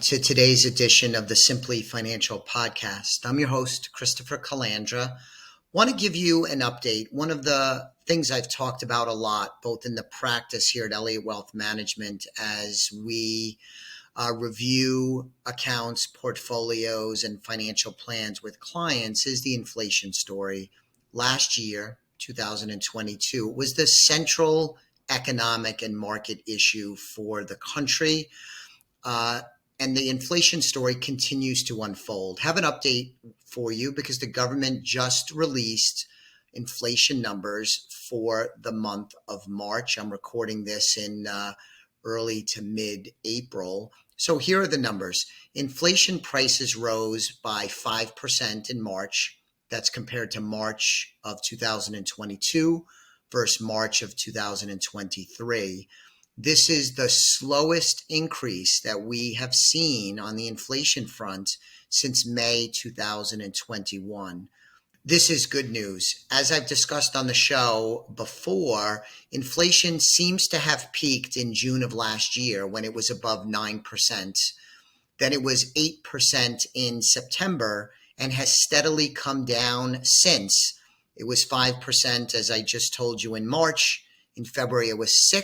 to today's edition of the Simply Financial podcast. I'm your host, Christopher Calandra. Want to give you an update. One of the things I've talked about a lot, both in the practice here at Elliott Wealth Management, as we review accounts, portfolios, and financial plans with clients, is the inflation story. Last year, 2022, was the central economic and market issue for the country. And the inflation story continues to unfold. Have an update for you because the government just released inflation numbers for the month of March. I'm recording this in early to mid-April. So here are the numbers. Inflation prices rose by 5% in March. That's compared to March of 2022 versus March of 2023. This is the slowest increase that we have seen on the inflation front since May 2021. This is good news. As I've discussed on the show before, inflation seems to have peaked in June of last year when it was above 9%. Then it was 8% in September and has steadily come down since. It was 5%, as I just told you, in March. In February, it was 6%.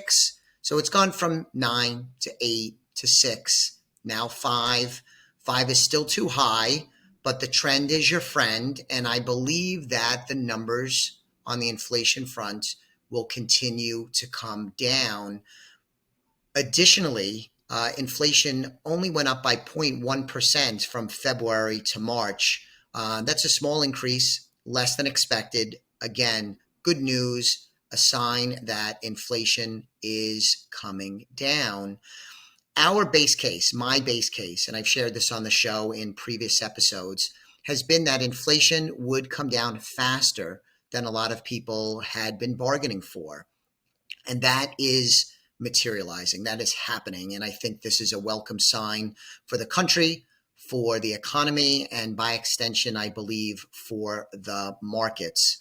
So it's gone from 9 to 8 to 6, now 5. 5 is still too high, but the trend is your friend. And I believe that the numbers on the inflation front will continue to come down. Additionally, inflation only went up by 0.1% from February to March. That's a small increase, less than expected. Again, good news. A sign that inflation is coming down. Our base case, my base case, and I've shared this on the show in previous episodes, has been that inflation would come down faster than a lot of people had been bargaining for. And that is materializing. That is happening. And I think this is a welcome sign for the country, for the economy, and by extension, I believe, for the markets.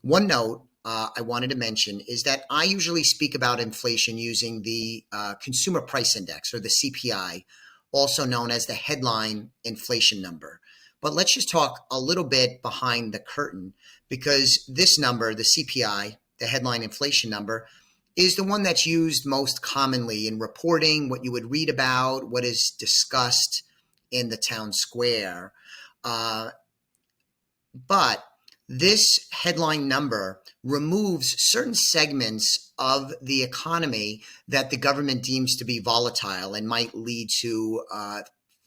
One note I wanted to mention is that I usually speak about inflation using the Consumer Price Index, or the CPI, also known as the headline inflation number. But let's just talk a little bit behind the curtain, because this number, the CPI, the headline inflation number, is the one that's used most commonly in reporting, what you would read about, what is discussed in the town square. But this headline number removes certain segments of the economy that the government deems to be volatile and might lead to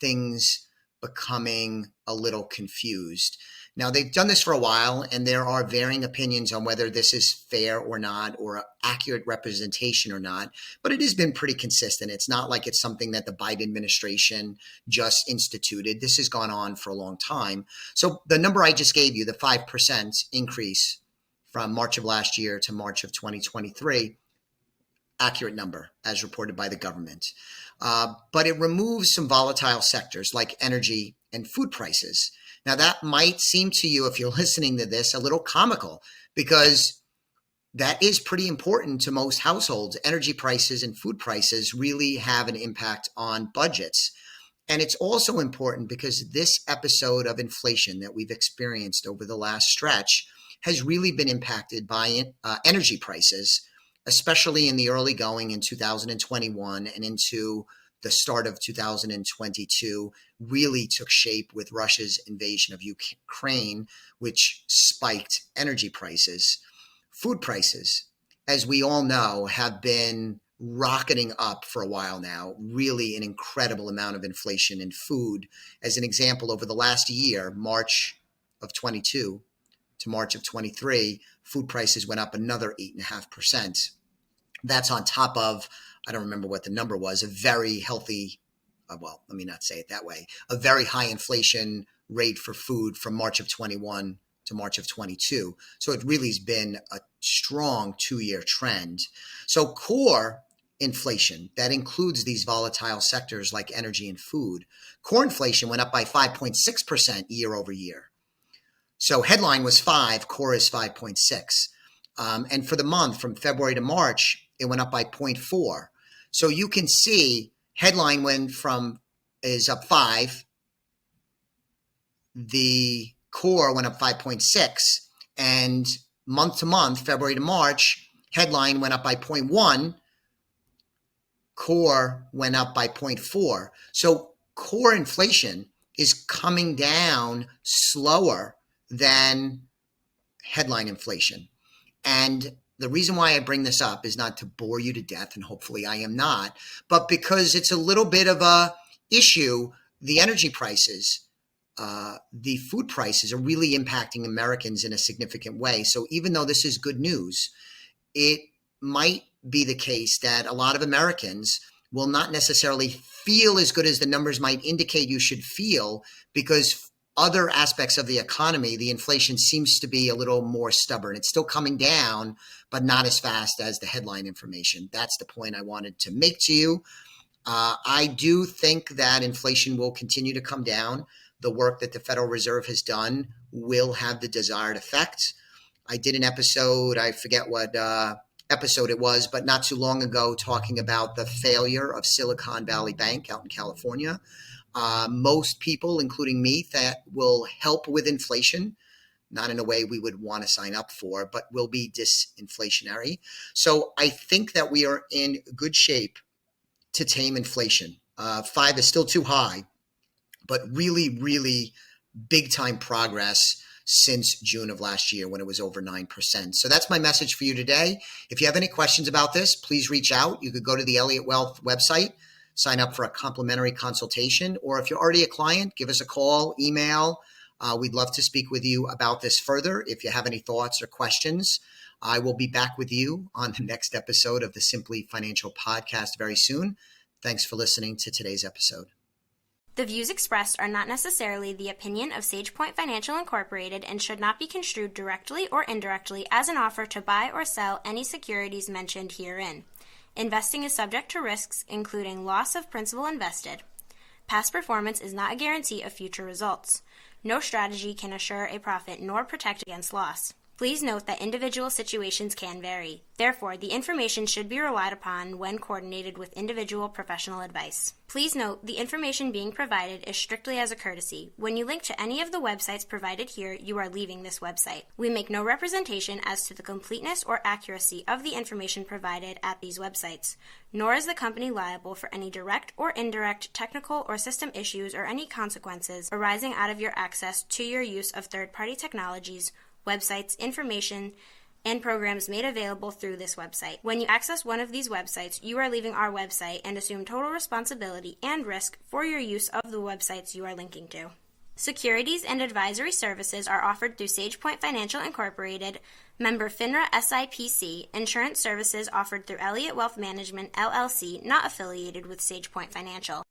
things becoming a little confused. Now, they've done this for a while, and there are varying opinions on whether this is fair or not, or an accurate representation or not, but it has been pretty consistent. It's not like it's something that the Biden administration just instituted. This has gone on for a long time. So the number I just gave you, the 5% increase from March of last year to March of 2023, accurate number as reported by the government. But it removes some volatile sectors like energy and food prices. Now, that might seem to you, if you're listening to this, a little comical, because that is pretty important to most households. Energy prices and food prices really have an impact on budgets. And it's also important because this episode of inflation that we've experienced over the last stretch has really been impacted by energy prices, especially in the early going in 2021 and into the start of 2022, really took shape with Russia's invasion of Ukraine, which spiked energy prices. Food prices, as we all know, have been rocketing up for a while now, really an incredible amount of inflation in food. As an example, over the last year, March of 22 to March of 23, food prices went up another 8.5%. That's on top of, I don't remember what the number was, a very healthy, well, let me not say it that way, a very high inflation rate for food from March of 21 to March of 22. So it really has been a strong 2-year trend. So core inflation, that includes these volatile sectors like energy and food. Core inflation went up by 5.6% year over year. So headline was 5, core is 5.6. And for the month from February to March, it went up by 0.4. So you can see headline went from is up 5. The core went up 5.6, and month to month, February to March, headline went up by 0.1, core went up by 0.4. So core inflation is coming down slower than headline inflation. And the reason why I bring this up is not to bore you to death, and hopefully I am not, but because it's a little bit of a issue. The energy prices, the food prices are really impacting Americans in a significant way. So even though this is good news, it might be the case that a lot of Americans will not necessarily feel as good as the numbers might indicate you should feel, because other aspects of the economy, the inflation seems to be a little more stubborn. It's still coming down, but not as fast as the headline information. That's the point I wanted to make to you. I do think that inflation will continue to come down. The work that the Federal Reserve has done will have the desired effect. I did an episode, I forget what episode it was, but not too long ago, talking about the failure of Silicon Valley Bank out in California. Most people, including me, that will help with inflation, not in a way we would want to sign up for, but will be disinflationary. So I think that we are in good shape to tame inflation. 5 is still too high, but really, really big time progress since June of last year when it was over 9%. So that's my message for you today. If you have any questions about this, please reach out. You could go to the Elliott Wealth website, sign up for a complimentary consultation, or if you're already a client, give us a call, email. We'd love to speak with you about this further. If you have any thoughts or questions, I will be back with you on the next episode of the Simply Financial podcast very soon. Thanks for listening to today's episode. The views expressed are not necessarily the opinion of SagePoint Financial Incorporated and should not be construed directly or indirectly as an offer to buy or sell any securities mentioned herein. Investing is subject to risks, including loss of principal invested. Past performance is not a guarantee of future results. No strategy can assure a profit nor protect against loss. Please note that individual situations can vary. Therefore, the information should be relied upon when coordinated with individual professional advice. Please note, the information being provided is strictly as a courtesy. When you link to any of the websites provided here, you are leaving this website. We make no representation as to the completeness or accuracy of the information provided at these websites, nor is the company liable for any direct or indirect technical or system issues or any consequences arising out of your access to your use of third-party technologies, websites, information, and programs made available through this website. When you access one of these websites, you are leaving our website and assume total responsibility and risk for your use of the websites you are linking to. Securities and advisory services are offered through SagePoint Financial Incorporated, member FINRA SIPC. Insurance services offered through Elliott Wealth Management, LLC, not affiliated with SagePoint Financial.